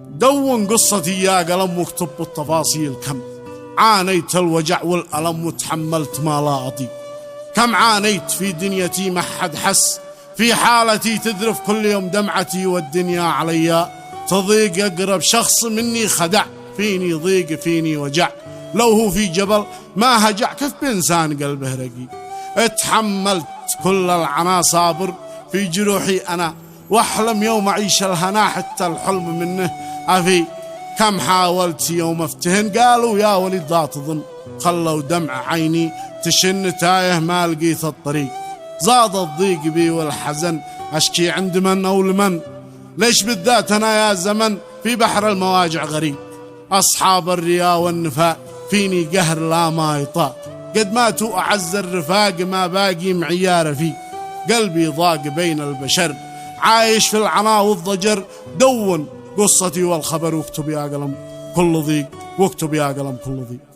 دون قصتي يا قلم واكتب بالتفاصيل كم عانيت الوجع والألم وتحملت ما لا أطيق. كم عانيت في دنيتي ما حد حس، في حالتي تذرف كل يوم دمعتي والدنيا عليا تضيق. أقرب شخص مني خدع، فيني ضيق فيني وجع، لو هو في جبل ما هجع كيف بإنسان قلبه رقيق. اتحملت كل العنا صابر في جروحي أنا، واحلم يوم أعيش الهنا حتى الحلم منه أفي. كم حاولت يوم افتهن قالوا يا ولد لا تظن، خلوا دمع عيني تشن تايه ما لقيت الطريق. زاد الضيق بي والحزن أشكي عند من أو لمن، ليش بالذات أنا يا زمن في بحر المواجع غريب. أصحاب الرياء والنفاق فيني قهر لا ما يطاق، قد ماتوا أعز الرفاق ما باقي معيار فيه. قلبي ضاق بين البشر عايش في العنا والضجر. دون قصتي والخبر واكتب يا قلم كل ضيق، واكتب يا قلم كل ضيق.